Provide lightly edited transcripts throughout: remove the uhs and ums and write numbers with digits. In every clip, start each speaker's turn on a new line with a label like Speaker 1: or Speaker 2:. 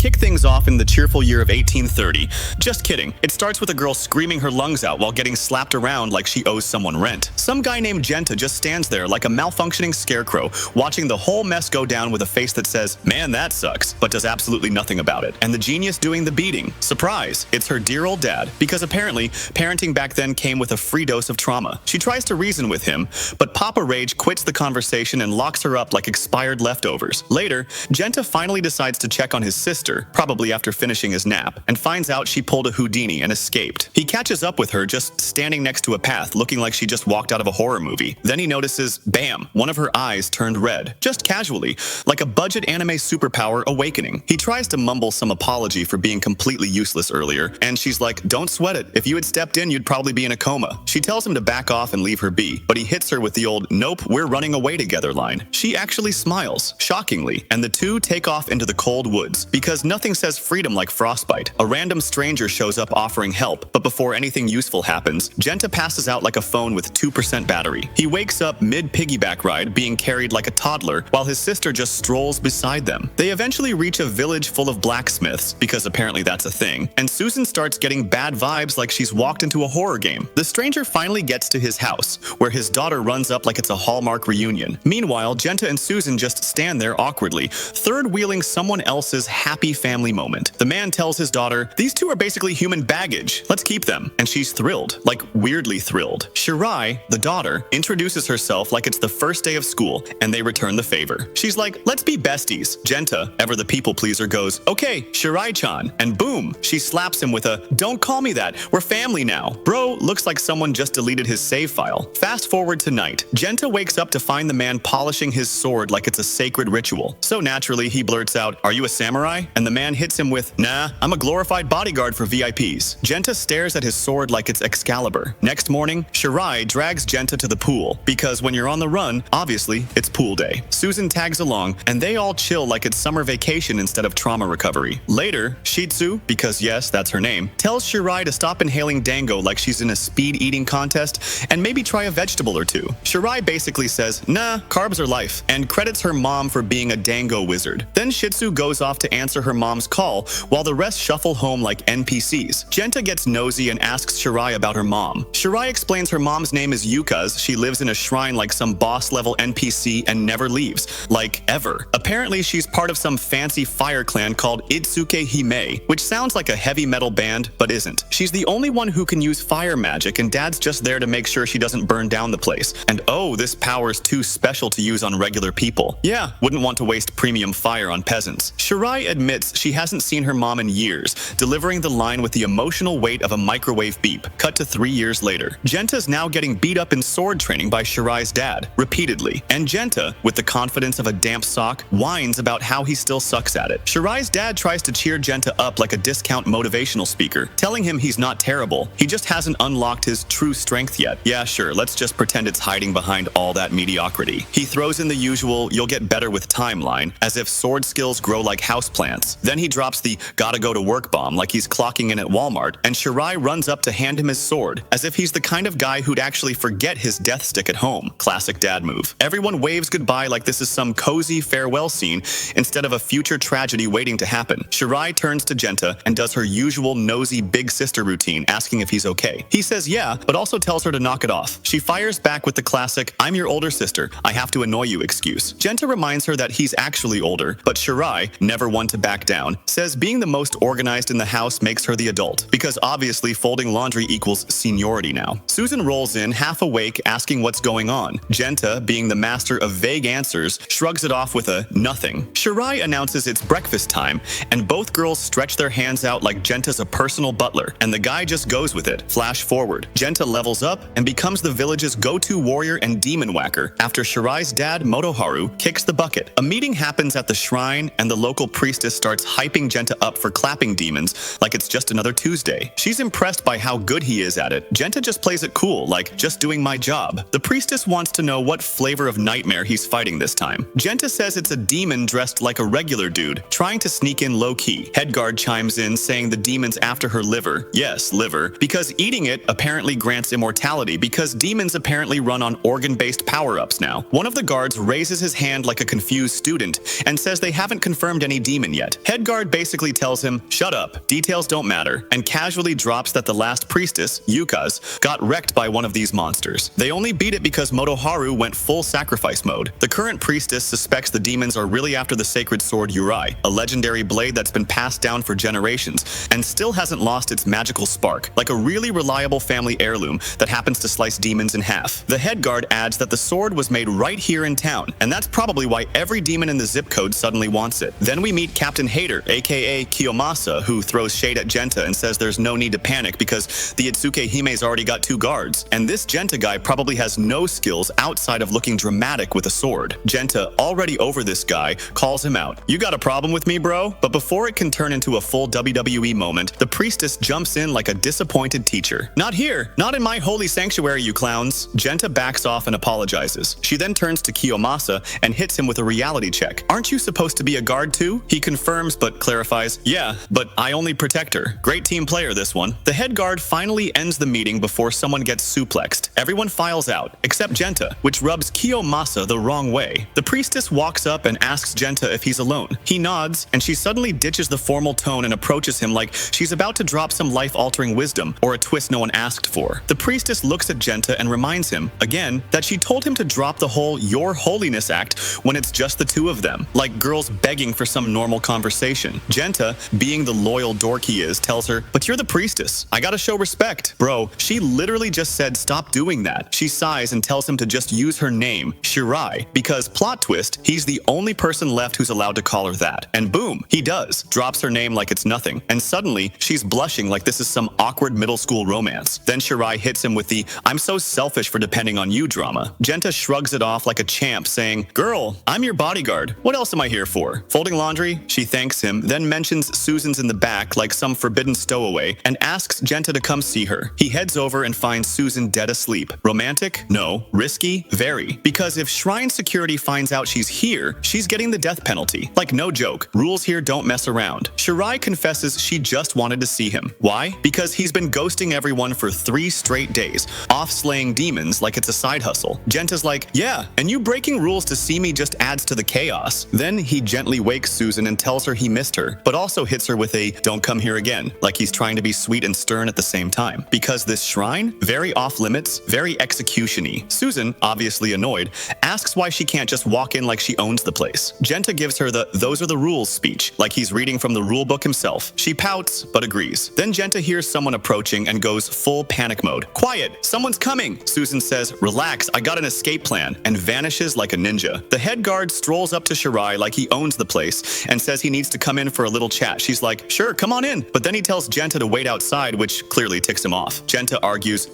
Speaker 1: kick things off in the cheerful year of 1830. Just kidding. It starts with a girl screaming her lungs out while getting slapped around like she owes someone rent. Some guy named Genta just stands there like a malfunctioning scarecrow, watching the whole mess go down with a face that says, "Man, that sucks," but does absolutely nothing about it. And the genius doing the beating. Surprise! It's her dear old dad, because apparently, parenting back then came with a free dose of trauma. She tries to reason with him, but Papa Rage quits the conversation and locks her up like expired leftovers. Later, Genta finally decides to check on his sister, probably after finishing his nap, and finds out she pulled a Houdini and escaped. He catches up with her just standing next to a path, looking like she just walked out of a horror movie. Then he notices, bam, one of her eyes turned red, just casually, like a budget anime superpower awakening. He tries to mumble some apology for being completely useless earlier, and she's like, "Don't sweat it. If you had stepped in, you'd probably be in a coma." She tells him to back off and leave her be, but he hits her with the old, "Nope, we're running away together" line. She actually smiles, shockingly, and the two take off into the cold woods, because nothing says freedom like frostbite. A random stranger shows up offering help, but before anything useful happens, Genta passes out like a phone with 2% battery. He wakes up mid-piggyback ride, being carried like a toddler, while his sister just strolls beside them. They eventually reach a village full of blacksmiths, because apparently that's a thing, and Susan starts getting bad vibes like she's walked into a horror game. The stranger finally gets to his house, where his daughter runs up like it's a Hallmark reunion. Meanwhile, Genta and Susan just stand there awkwardly, third-wheeling someone else's happy family moment. The man tells his daughter, "These two are basically human baggage. Let's keep them." And she's thrilled, like weirdly thrilled. Shirai, the daughter, introduces herself like it's the first day of school, and they return the favor. She's like, "Let's be besties." Genta, ever the people-pleaser, goes, "Okay, Shirai-chan," and boom, she slaps him with a, "Don't call me that. We're family now." Bro looks like someone just deleted his save file. Fast forward to night. Genta wakes up to find the man polishing his sword like it's a sacred ritual. So naturally, he blurts out, "Are you a samurai?" And the man hits him with, "Nah, I'm a glorified bodyguard for VIPs." Genta stares at his sword like it's Excalibur. Next morning, Shirai drags Genta to the pool, because when you're on the run, obviously, it's pool day. Susan tags along, and they all chill like it's summer vacation instead of trauma recovery. Later, Shitsu, because yes, that's her name, tells Shirai to stop inhaling dango like she's in a speed-eating contest, and maybe try a vegetable or two. Shirai basically says, "Nah, carbs are life," and credits her mom for being a dango wizard. Then Shitsu goes off to answer her mom's call, while the rest shuffle home like NPCs. Genta gets nosy and asks Shirai about her mom. Shirai explains her mom's name is Yuka's. She lives in a shrine like some boss-level NPC and never leaves. Like, ever. Apparently, she's part of some fancy fire clan called Itsuke Hime, which sounds like a heavy metal band, but isn't. She's the only one who can use fire magic, and Dad's just there to make sure she doesn't burn down the place. And oh, this power's too special to use on regular people. Yeah, wouldn't want to waste premium fire on peasants. Shirai admits she hasn't seen her mom in years, delivering the line with the emotional weight of a microwave beep. Cut to 3 years later. Genta's now getting beat up in sword training by Shirai's dad, repeatedly. And Genta, with the confidence of a damp sock, whines about how he still sucks at it. Shirai's dad tries to cheer Genta up like a discount motivational speaker, telling him he's not terrible. He just hasn't unlocked his true strength yet. Yeah, sure, let's just pretend it's hiding behind all that mediocrity. He throws in the usual, "You'll get better with time" line, as if sword skills grow like houseplants. Then he drops the "gotta go to work" bomb like he's clocking in at Walmart, and Shirai runs up to hand him his sword, as if he's the kind of guy who'd actually forget his death stick at home. Classic dad move. Everyone waves goodbye like this is some cozy farewell scene instead of a future tragedy waiting to happen. Shirai turns to Genta and does her usual nosy big sister routine, asking if he's okay. He says yeah, but also tells her to knock it off. She fires back with the classic, "I'm your older sister, I have to annoy you" excuse. Genta reminds her that he's actually older, but Shirai, never one to back down, says being the most organized in the house makes her the adult, because obviously folding laundry equals seniority now. Susan rolls in, half awake, asking what's going on. Genta, being the master of vague answers, shrugs it off with a nothing. Shirai announces it's breakfast time, and both girls stretch their hands out like Genta's a personal butler, and the guy just goes with it. Flash forward. Genta levels up and becomes the village's go-to warrior and demon whacker after Shirai's dad, Motoharu, kicks the bucket. A meeting happens at the shrine, and the local priestess starts hyping Genta up for clapping demons like it's just another Tuesday. She's impressed by how good he is at it. Genta just plays it cool, like, "Just doing my job." The priestess wants to know what flavor of nightmare he's fighting this time. Genta says it's a demon dressed like a regular dude, trying to sneak in low-key. Headguard chimes in, saying the demon's after her liver. Yes, liver. Because eating it apparently grants immortality, because demons apparently run on organ-based power-ups now. One of the guards raises his hand like a confused student and says they haven't confirmed any demon yet. yet. Headguard basically tells him, shut up, details don't matter, and casually drops that the last priestess, Yuka's, got wrecked by one of these monsters. They only beat it because Motoharu went full sacrifice mode. The current priestess suspects the demons are really after the sacred sword Yurai, a legendary blade that's been passed down for generations and still hasn't lost its magical spark, like a really reliable family heirloom that happens to slice demons in half. The head guard adds that the sword was made right here in town, and that's probably why every demon in the zip code suddenly wants it. Then we meet Captain Hater, aka Kiyomasa, who throws shade at Genta and says there's no need to panic because the Itsuke Hime's already got 2 guards, and this Genta guy probably has no skills outside of looking dramatic with a sword. Genta, already over this guy, calls him out. You got a problem with me, bro? But before it can turn into a full WWE moment, the priestess jumps in like a disappointed teacher. Not here, not in my holy sanctuary, you clowns. Genta backs off and apologizes. She then turns to Kiyomasa and hits him with a reality check. Aren't you supposed to be a guard too? He confirms but clarifies, yeah, but I only protect her. Great team player, this one. The head guard finally ends the meeting before someone gets suplexed. Everyone files out, except Genta, which rubs Kiyomasa the wrong way. The priestess walks up and asks Genta if he's alone. He nods, and she suddenly ditches the formal tone and approaches him like she's about to drop some life-altering wisdom or a twist no one asked for. The priestess looks at Genta and reminds him, again, that she told him to drop the whole "Your Holiness" act when it's just the 2 of them, like girls begging for some normal conversation. Genta, being the loyal dork he is, tells her, but you're the priestess. I gotta show respect. Bro, she literally just said stop doing that. She sighs and tells him to just use her name, Shirai, because plot twist, he's the only person left who's allowed to call her that. And boom, he does. Drops her name like it's nothing. And suddenly, she's blushing like this is some awkward middle school romance. Then Shirai hits him with the I'm so selfish for depending on you drama. Genta shrugs it off like a champ, saying, girl, I'm your bodyguard. What else am I here for? Folding laundry? She thanks him, then mentions Susan's in the back like some forbidden stowaway and asks Genta to come see her. He heads over and finds Susan dead asleep. Romantic? No. Risky? Very. Because if Shrine security finds out she's here, she's getting the death penalty. Like no joke. Rules here don't mess around. Shirai confesses she just wanted to see him. Why? Because he's been ghosting everyone for 3 straight days, off slaying demons like it's a side hustle. Genta's like, yeah, and you breaking rules to see me just adds to the chaos. Then he gently wakes Susan and tells her he missed her, but also hits her with a don't come here again, like he's trying to be sweet and stern at the same time. Because this shrine, very off limits, very execution-y. Susan, obviously annoyed, asks why she can't just walk in like she owns the place. Genta gives her the those are the rules speech, like he's reading from the rule book himself. She pouts, but agrees. Then Genta hears someone approaching and goes full panic mode. Quiet, someone's coming! Susan says, relax, I got an escape plan, and vanishes like a ninja. The head guard strolls up to Shirai like he owns the place and says he needs to come in for a little chat. She's like, sure, come on in. But then he tells Genta to wait outside, which clearly ticks him off. Genta argues,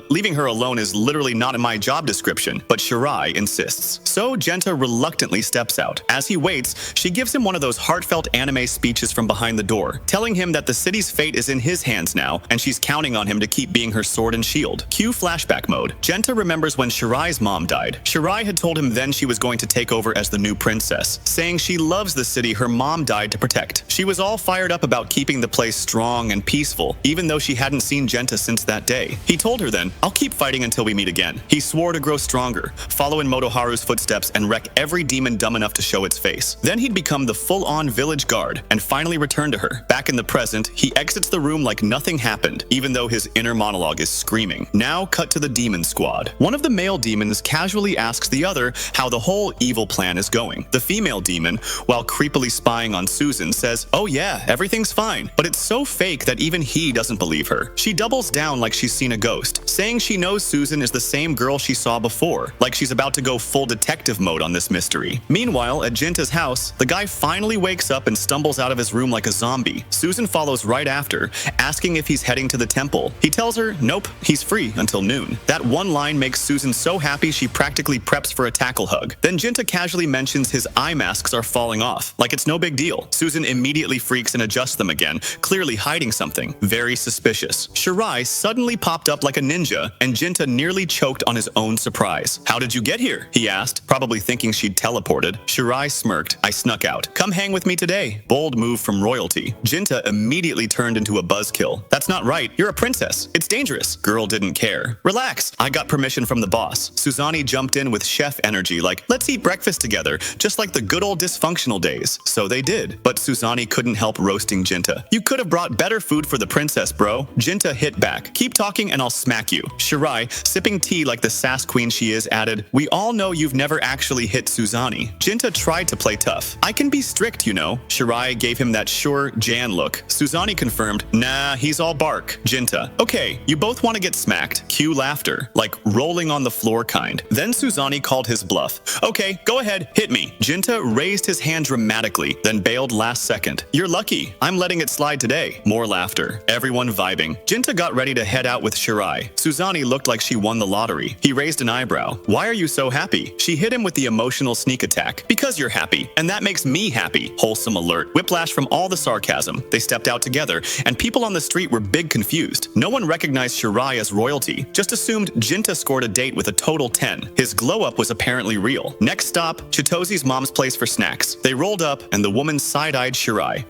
Speaker 1: leaving her alone is literally not in my job description, but Shirai insists. So Genta reluctantly steps out. As he waits, she gives him one of those heartfelt anime speeches from behind the door, telling him that the city's fate is in his hands now, and she's counting on him to keep being her sword and shield. Cue flashback mode. Genta remembers when Shirai's mom died. Shirai had told him then she was going to take over as the new princess, saying she loves the city her mom died to protect. She was all fired up about keeping the place strong and peaceful, even though she hadn't seen Genta since that day. He told her then, I'll keep fighting until we meet again. He swore to grow stronger, follow in Motoharu's footsteps, and wreck every demon dumb enough to show its face. Then he'd become the full-on village guard and finally return to her. Back in the present, he exits the room like nothing happened, even though his inner monologue is screaming. Now cut to the demon squad. One of the male demons casually asks the other how the whole evil plan is going. The female demon, while creepily spying on Susan, says, oh yeah, everything's fine, but it's so fake that even he doesn't believe her. She doubles down like she's seen a ghost, saying she knows Susan is the same girl she saw before, like she's about to go full detective mode on this mystery. Meanwhile, at Genta's house, the guy finally wakes up and stumbles out of his room like a zombie. Susan follows right after, asking if he's heading to the temple. He tells her, nope, he's free until noon. That one line makes Susan so happy she practically preps for a tackle hug. Then Genta casually mentions his eye masks are falling off, like it's no big deal. Susan immediately freaks and adjusts them again, clearly hiding something. Very suspicious. Shirai suddenly popped up like a ninja, and Genta nearly choked on his own surprise. How did you get here? He asked, probably thinking she'd teleported. Shirai smirked. I snuck out. Come hang with me today. Bold move from royalty. Genta immediately turned into a buzzkill. That's not right. You're a princess. It's dangerous. Girl didn't care. Relax. I got permission from the boss. Suzani jumped in with chef energy like, let's eat breakfast together, just like the good old dysfunctional days. So they did. But Suzani couldn't help roasting Jinta. You could have brought better food for the princess, bro. Jinta hit back. Keep talking and I'll smack you. Shirai, sipping tea like the sass queen she is, added, we all know you've never actually hit Suzani. Jinta tried to play tough. I can be strict, you know. Shirai gave him that sure Jan look. Suzani confirmed, nah, he's all bark. Jinta, okay, you both want to get smacked. Cue laughter, like rolling on the floor kind. Then Suzani called his bluff. Okay, go ahead, hit me. Jinta raised his hand dramatically, then bailed last second. You're lucky. I'm letting it slide today. More laughter. Everyone vibing. Jinta got ready to head out with Shirai. Suzani looked like she won the lottery. He raised an eyebrow. Why are you so happy? She hit him with the emotional sneak attack. Because you're happy, and that makes me happy. Wholesome alert. Whiplash from all the sarcasm. They stepped out together, and people on the street were big confused. No one recognized Shirai as royalty, just assumed Jinta scored a date with a total 10. His glow-up was apparently real. Next stop, Chitozi's mom's place for snacks. They rolled up, and the woman side-eyed Shirai.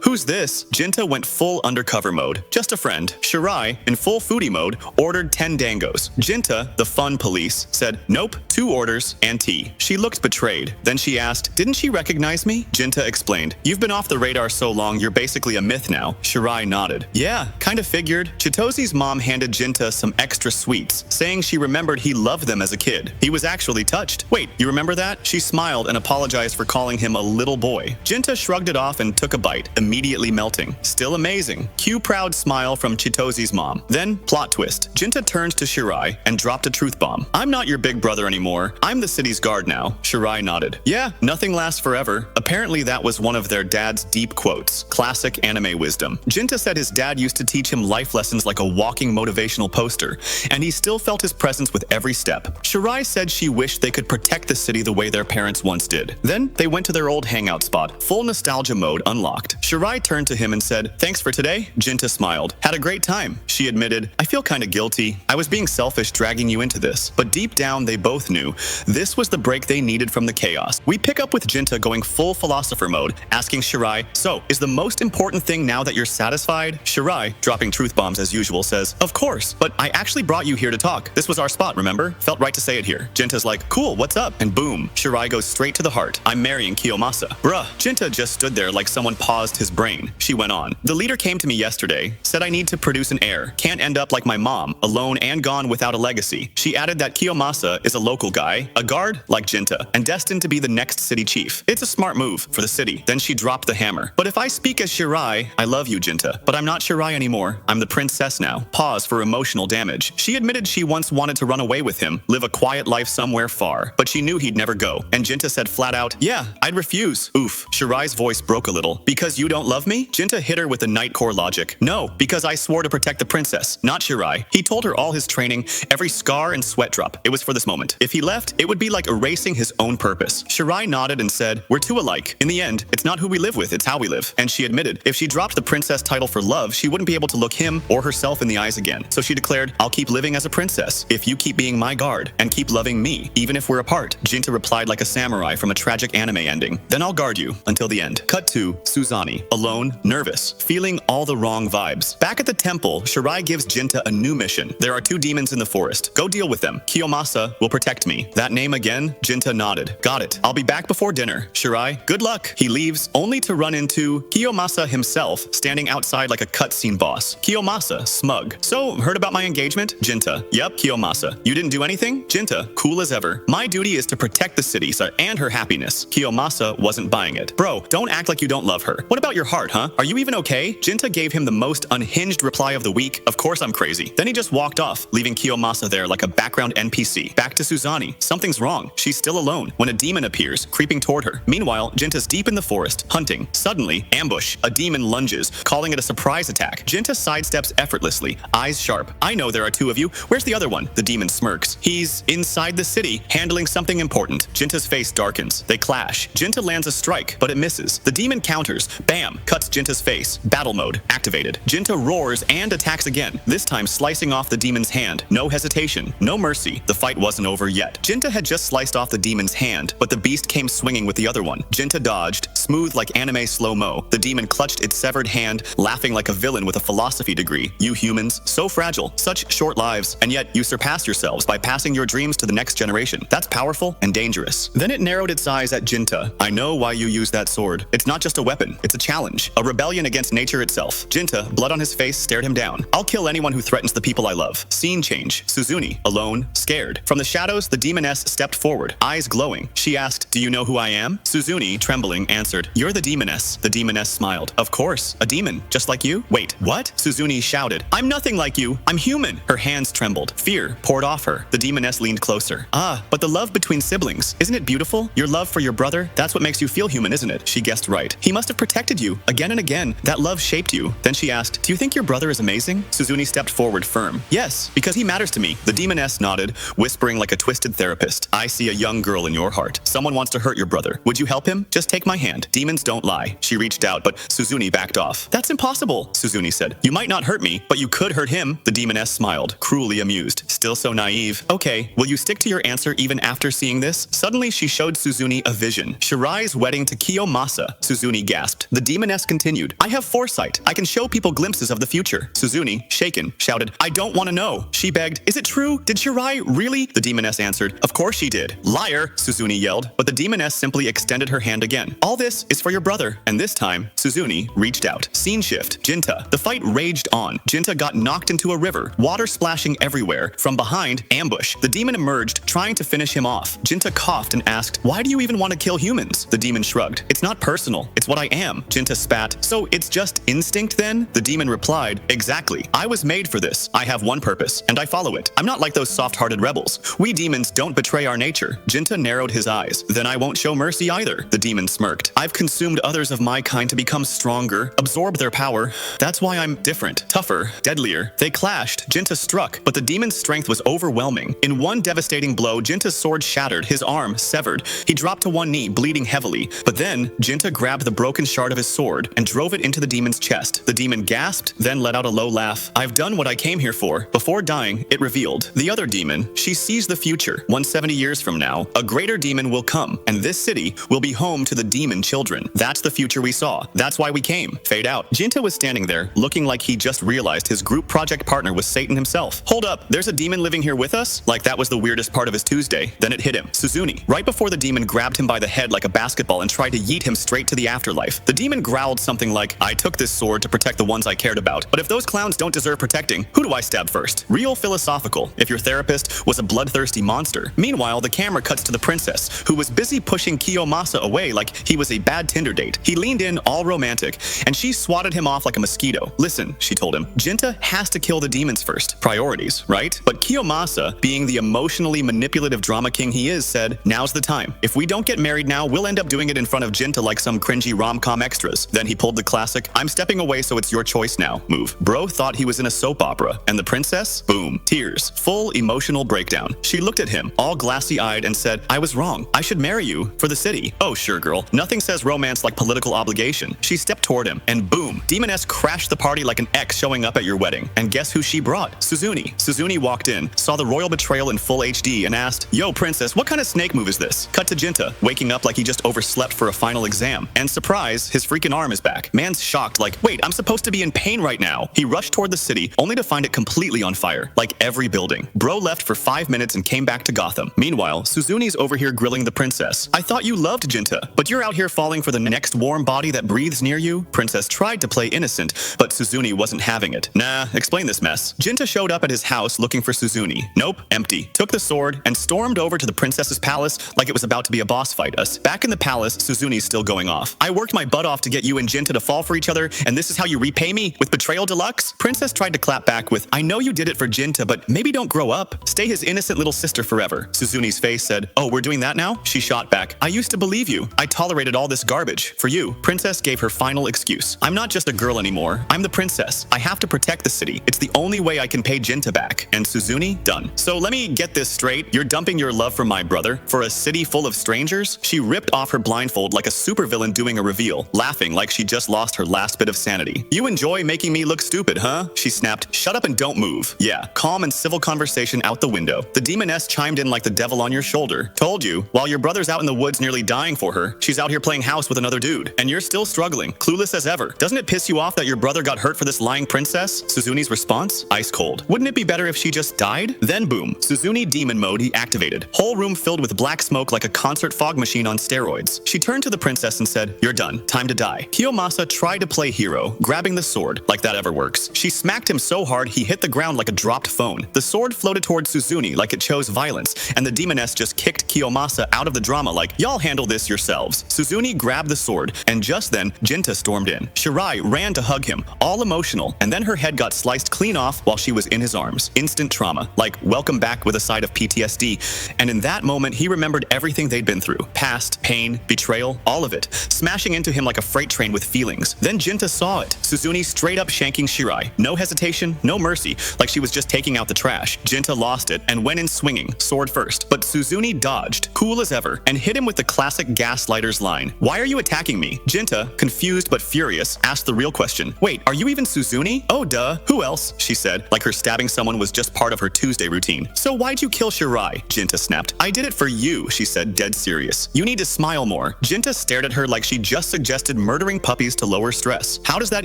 Speaker 1: Who's this? Jinta went full undercover mode. Just a friend. Shirai, in full foodie mode, ordered 10 dangos. Jinta, the fun police, said, nope, 2 orders and tea. She looked betrayed. Then she asked, didn't she recognize me? Jinta explained, you've been off the radar so long you're basically a myth now. Shirai nodded. Yeah, kind of figured. Chitozi's mom handed Jinta some extra sweets, saying she remembered he loved them as a kid. He was actually touched. Wait, you remember that? She smiled and apologized for calling him a little boy. Jinta shrugged it off and took a bite, immediately melting. Still amazing. Cue proud smile from Chitozi's mom. Then, plot twist. Jinta turned to Shirai and dropped a truth bomb. I'm not your big brother anymore. I'm the city's guard now. Shirai nodded. Yeah, nothing lasts forever. Apparently that was one of their dad's deep quotes. Classic anime wisdom. Jinta said his dad used to teach him life lessons like a walking motivational poster, and he still felt his presence with every step. Shirai said she wished they could protect the city the way their parents once did. Then, they went to their old hangout spot. Full nostalgia mode unlocked. Shirai turned to him and said, thanks for today? Jinta smiled. Had a great time. She admitted, I feel kinda guilty. I was being selfish dragging you into this. But deep down, they both knew this was the break they needed from the chaos. We pick up with Jinta going full philosopher mode, asking Shirai, so, is the most important thing now that you're satisfied? Shirai, dropping truth bombs as usual, says, of course, but I actually brought you here to talk. This was our spot, remember? Felt right to say it here. Jinta's like, cool, what's up? And boom, Shirai goes straight to the heart. I'm marrying Kiyomasa. Bruh, Jinta just stood there like someone paused his brain. She went on. The leader came to me yesterday, said I need to produce an heir. Can't end up like my mom, alone and gone without a legacy. She added that Kiyomasa is a local guy, a guard like Jinta, and destined to be the next city chief. It's a smart move for the city. Then she dropped the hammer. But if I speak as Shirai, I love you, Jinta. But I'm not Shirai anymore. I'm the princess now. Pause for emotional damage. She admitted she once wanted to run away with him, live a quiet life somewhere far, but she knew he'd never go. And Jinta said flat out, yeah, I'd refuse. Oof. Shirai's voice broke a little. Because you don't love me? Jinta hit her with the night core logic. No, because I swore to protect the princess, not Shirai. He told her all his training, every scar and sweat drop. It was for this moment. If he left, it would be like erasing his own purpose. Shirai nodded and said, we're two alike. In the end, it's not who we live with, it's how we live. And she admitted, if she dropped the princess title for love, she wouldn't be able to look him or herself in the eyes again. So she declared, I'll keep living as a princess if you keep being my guard and keep loving me, even if we're apart. Jinta replied like a samurai from a tragic anime ending. Then I'll guard you until the end. Cut to Suzani, alone, nervous, feeling all the wrong vibes. Back at the temple, Shirai gives Jinta a new mission. There are 2 demons in the forest. Go deal with them. Kiyomasa will protect me. That name again? Jinta nodded. Got it. I'll be back before dinner. Shirai, good luck. He leaves, only to run into Kiyomasa himself, standing outside like a cutscene boss. Kiyomasa, smug. So, heard about my engagement? Jinta, yep, Kiyomasa. You didn't do anything? Jinta, cool as ever. My duty is to protect the city and her happiness. Kiyomasa wasn't buying it. Bro, don't act like you don't love her. What about your heart, huh? Are you even okay? Jinta gave him the most unhinged reply of the week. Of course I'm crazy. Then he just walked off, leaving Kiyomasa there like a background NPC. Back to Suzani. Something's wrong. She's still alone when a demon appears, creeping toward her. Meanwhile, Jinta's deep in the forest, hunting. Suddenly, ambush. A demon lunges, calling it a surprise attack. Jinta sidesteps effortlessly, eyes sharp. I know there are 2 of you. Where's the other one? The demon smirks. He's inside the city, handling something important. Jinta's face darkens. They clash. Jinta lands a strike, but it misses. The demon counters. Bam! Cuts Jinta's face. Battle mode activated. Jinta roars and attacks again, this time slicing off the demon's hand. No hesitation. No mercy. The fight wasn't over yet. Jinta had just sliced off the demon's hand, but the beast came swinging with the other one. Jinta dodged, smooth like anime slow-mo. The demon clutched its severed hand, laughing like a villain with a philosophy degree. You humans, so fragile, such short lives, and yet you surpass yourselves by passing your dreams to the next generation. That's powerful and dangerous. Then it narrowed its eyes at Jinta. I know why you use use that sword. It's not just a weapon, it's a challenge, a rebellion against nature itself. Jinta, blood on his face, stared him down. I'll kill anyone who threatens the people I love. Scene change. Suzune, alone, scared. From the shadows, the demoness stepped forward, eyes glowing. She asked, "Do you know who I am?" Suzune, trembling, answered, "You're the demoness." The demoness smiled. "Of course, a demon, just like you." "Wait, what?" Suzune shouted. "I'm nothing like you. I'm human." Her hands trembled. Fear poured off her. The demoness leaned closer. "Ah, but the love between siblings. Isn't it beautiful? Your love for your brother, that's what makes you feel human, isn't it?" She guessed right. "He must have protected you. Again and again. That love shaped you." Then she asked, "Do you think your brother is amazing?" Suzune stepped forward firm. "Yes, because he matters to me." The demoness nodded, whispering like a twisted therapist. "I see a young girl in your heart. Someone wants to hurt your brother. Would you help him? Just take my hand. Demons don't lie." She reached out, but Suzune backed off. "That's impossible," Suzune said. "You might not hurt me, but you could hurt him." The demoness smiled, cruelly amused. Still so naive. "Okay, will you stick to your answer even after seeing this?" Suddenly she showed Suzune a vision. Shirai's wedding to Kiyomasa. Suzune gasped. The demoness continued. "I have foresight. I can show people glimpses of the future." Suzune, shaken, shouted, "I don't want to know." She begged, "Is it true? Did Shirai really?" The demoness answered, "Of course she did." "Liar," Suzune yelled, but the demoness simply extended her hand again. "All this is for your brother." And this time, Suzune reached out. Scene shift. Jinta. The fight raged on. Jinta got knocked into a river, water splashing everywhere. From behind, ambush. The demon emerged, trying to finish him off. Jinta coughed and asked, "Why do you even want to kill humans?" The demon shrugged. "It's not personal. It's what I am." Jinta spat. "So it's just instinct then?" The demon replied, "Exactly. I was made for this. I have one purpose, and I follow it. I'm not like those soft-hearted rebels. We demons don't betray our nature." Jinta narrowed his eyes. "Then I won't show mercy either." The demon smirked. "I've consumed others of my kind to become stronger, absorb their power. That's why I'm different, tougher, deadlier." They clashed. Jinta struck, but the demon's strength was overwhelming. In one devastating blow, Jinta's sword shattered, his arm severed. He dropped to one knee, bleeding heavily. But then, Jinta grabbed the broken shard of his sword and drove it into the demon's chest. The demon gasped, then let out a low laugh. "I've done what I came here for." Before dying, it revealed. The other demon, she sees the future. 170 years from now, a greater demon will come, and this city will be home to the demon children. That's the future we saw. That's why we came. Fade out. Jinta was standing there, looking like he just realized his group project partner was Satan himself. "Hold up, there's a demon living here with us?" Like that was the weirdest part of his Tuesday. Then it hit him. Suzune. Right before the demon grabbed him by the head like a basketball and tried to yeet him straight to the afterlife. The demon growled something like, "I took this sword to protect the ones I cared about, but if those clowns don't deserve protecting, who do I stab first?" Real philosophical, if your therapist was a bloodthirsty monster. Meanwhile, the camera cuts to the princess, who was busy pushing Kiyomasa away like he was a bad Tinder date. He leaned in, all romantic, and she swatted him off like a mosquito. "Listen," she told him, "Jinta has to kill the demons first. Priorities, right?" But Kiyomasa, being the emotionally manipulative drama king he is, said, "Now's the time. If we don't get married now, we'll end up doing it in front of Jinta like some cringy rom-com extras." Then he pulled the classic, "I'm stepping away so it's your choice now" move. Bro thought he was in a soap opera. And the princess? Boom. Tears. Full emotional breakdown. She looked at him, all glassy-eyed, and said, "I was wrong. I should marry you. For the city." "Oh, sure, girl. Nothing says romance like political obligation." She stepped toward him, and boom, Demoness crashed the party like an ex showing up at your wedding. And guess who she brought? Suzune. Suzune walked in, saw the royal betrayal in full HD, and asked, "Yo, princess, what kind of snake move is this?" Cut to Jinta, waking up like he just overslept for a final exam. And surprise, his freaking arm is back. Man's shocked, like, "Wait, I'm supposed to be in pain right now." He rushed toward the city, only to find it completely on fire, like every building. Bro left for 5 minutes and came back to Gotham. Meanwhile, Suzune's over here grilling the princess. "I thought you loved Jinta, but you're out here falling for the next warm body that breathes near you?" Princess tried to play innocent, but Suzune wasn't having it. "Nah, explain this mess." Jinta showed up at his house looking for Suzune. Nope, empty. Took the sword and stormed over to the princess's palace like it was about to be a boss fight. Back in the palace, Suzune's still going off. "I worked my butt off to get you and Jinta to fall for each other, and this is how you repay me? With betrayal deluxe?" Princess tried to clap back with, "I know you did it for Jinta, but maybe don't grow up. Stay his innocent little sister forever." Suzune's face said, "Oh, we're doing that now?" She shot back, "I used to believe you. I tolerated all this garbage. For you." Princess gave her final excuse. "I'm not just a girl anymore. I'm the princess. I have to protect the city. It's the only way I can pay Jinta back." And Suzune, done. "So let me get this straight. You're dumping your love for my brother for a city full of strangers?" She ripped off her blindfold like a supervillain doing a reveal, laughing like she just lost her last bit of sanity. "You enjoy making me look stupid, huh?" She snapped, "Shut up and don't move." Yeah, calm and civil conversation out the window. The demoness chimed in like the devil on your shoulder. "Told you, while your brother's out in the woods nearly dying for her, she's out here playing house with another dude. And you're still struggling, clueless as ever. Doesn't it piss you off that your brother got hurt for this lying princess?" Suzune's response? Ice cold. "Wouldn't it be better if she just died?" Then boom, Suzune demon mode he activated. Whole room filled with black smoke like a concert fog machine on steroids. She turned turned to the princess and said, "You're done. Time to die." Kiyomasa tried to play hero, grabbing the sword, like that ever works. She smacked him so hard he hit the ground like a dropped phone. The sword floated towards Suzune like it chose violence, and the demoness just kicked Kiyomasa out of the drama like, "Y'all handle this yourselves." Suzune grabbed the sword, and just then, Jinta stormed in. Shirai ran to hug him, all emotional, and then her head got sliced clean off while she was in his arms. Instant trauma, like welcome back with a side of PTSD, and in that moment, he remembered everything they'd been through. Past, pain, betrayal, all of it, smashing into him like a freight train with feelings. Then Jinta saw it. Suzune straight up shanking Shirai. No hesitation, no mercy, like she was just taking out the trash. Jinta lost it and went in swinging, sword first. But Suzune dodged, cool as ever, and hit him with the classic gaslighter's line. "Why are you attacking me?" Jinta, confused but furious, asked the real question. "Wait, are you even Suzune?" "Oh duh, who else?" she said, like her stabbing someone was just part of her Tuesday routine. "So why'd you kill Shirai?" Jinta snapped. "I did it for you," she said, dead serious. "You need to smile more." Jinta stared at her like she just suggested murdering puppies to lower stress. How does that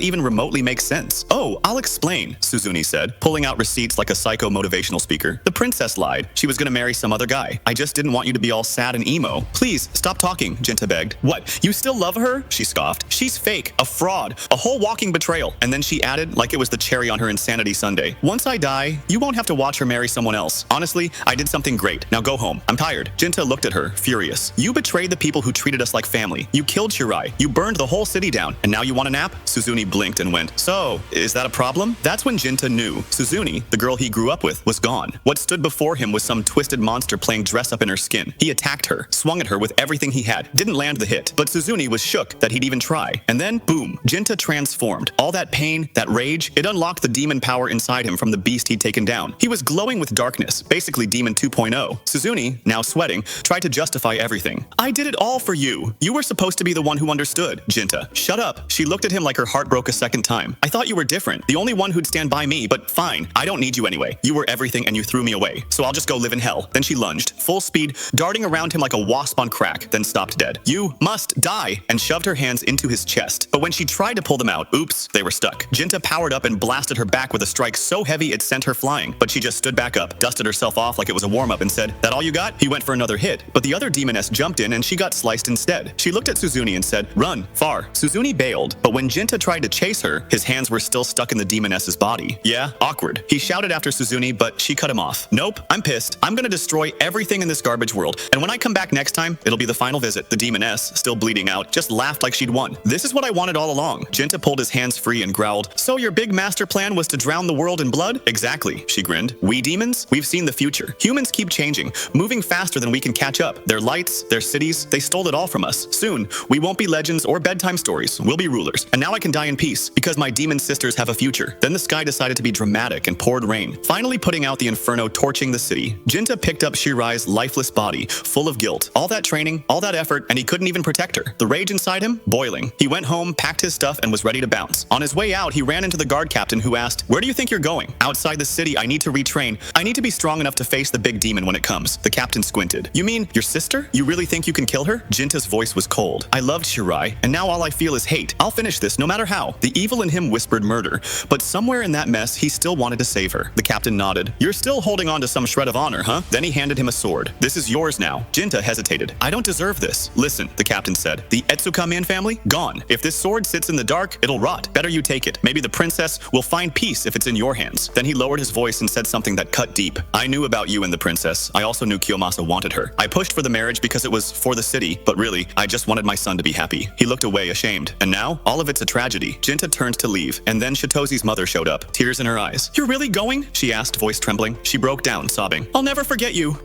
Speaker 1: even remotely make sense? "Oh, I'll explain," Suzune said, pulling out receipts like a psycho motivational speaker. "The princess lied. She was gonna marry some other guy. I just didn't want you to be all sad and emo." "Please, stop talking," Jinta begged. "What, you still love her?" she scoffed. "She's fake, a fraud, a whole walking betrayal." And then she added, like it was the cherry on her insanity sundae, "Once I die, you won't have to watch her marry someone else. Honestly, I did something great. Now go home. I'm tired." Jinta looked at her, furious. "You betrayed the people who treated us like family. You killed Shirai. You burned the whole city down. And now you want a nap?" Suzune blinked and went, "So, is that a problem?" That's when Jinta knew. Suzune, the girl he grew up with, was gone. What stood before him was some twisted monster playing dress up in her skin. He attacked her, swung at her with everything he had, didn't land the hit. But Suzune was shook that he'd even try. And then, boom, Jinta transformed. All that pain, that rage, it unlocked the demon power inside him from the beast he'd taken down. He was glowing with darkness, basically Demon 2.0. Suzune, now sweating, tried to justify everything. "I did it all for you. You were supposed to be the one who understood." Jinta, "Shut up." She looked at him like her heart broke a second time. "I thought you were different. The only one who'd stand by me, but fine. I don't need you anyway. You were everything and you threw me away. So I'll just go live in hell." Then she lunged, full speed, darting around him like a wasp on crack, then stopped dead. "You must die," and shoved her hands into his chest. But when she tried to pull them out, oops, they were stuck. Jinta powered up and blasted her back with a strike so heavy it sent her flying. But she just stood back up, dusted herself off like it was a warm-up and said, "That all you got?" He went for another hit, but the other demoness jumped in and she got sliced instead. She looked at Suzune and said, "Run, far." Suzune bailed, but when Jinta tried to chase her, his hands were still stuck in the demoness's body. Yeah, awkward. He shouted after Suzune, but she cut him off. "Nope, I'm pissed. I'm gonna destroy everything in this garbage world, and when I come back next time, it'll be the final visit." The demoness, still bleeding out, just laughed like she'd won. "This is what I wanted all along." Jinta pulled his hands free and growled, "So your big master plan was to drown the world in blood?" "Exactly," she grinned. "We demons? We've seen the future. Humans keep changing, moving faster than we can catch up. Their lights, their cities, they stole it all from us. Soon, we won't be legends or bedtime stories. We'll be rulers. And now I can die in peace, because my demon sisters have a future." Then the sky decided to be dramatic and poured rain, finally putting out the inferno torching the city. Jinta picked up Shirai's lifeless body, full of guilt. All that training, all that effort, and he couldn't even protect her. The rage inside him, boiling. He went home, packed his stuff, and was ready to bounce. On his way out, he ran into the guard captain who asked, "Where do you think you're going?" "Outside the city, I need to retrain. I need to be strong enough to face the big demon when it comes." The captain squinted. "You mean your sister? You really think you can kill her?" Jinta's voice was cold. "I loved Shirai, and now all I feel is hate. I'll finish this no matter how." The evil in him whispered murder, but somewhere in that mess, he still wanted to save her. The captain nodded. "You're still holding on to some shred of honor, huh?" Then he handed him a sword. "This is yours now." Jinta hesitated. "I don't deserve this." "Listen," the captain said. "The Etsukamen family? Gone. If this sword sits in the dark, it'll rot. Better you take it. Maybe the princess will find peace if it's in your hands." Then he lowered his voice and said something that cut deep. "I knew about you and the princess. I also knew Kiyomasa wanted her. I pushed for the marriage because it was for the city, but really, I just wanted my son to be happy." He looked away, ashamed. "And now, all of it's a tragedy." Jinta turned to leave, and then Shitozi's mother showed up, tears in her eyes. "You're really going?" she asked, voice trembling. She broke down, sobbing. "I'll never forget you."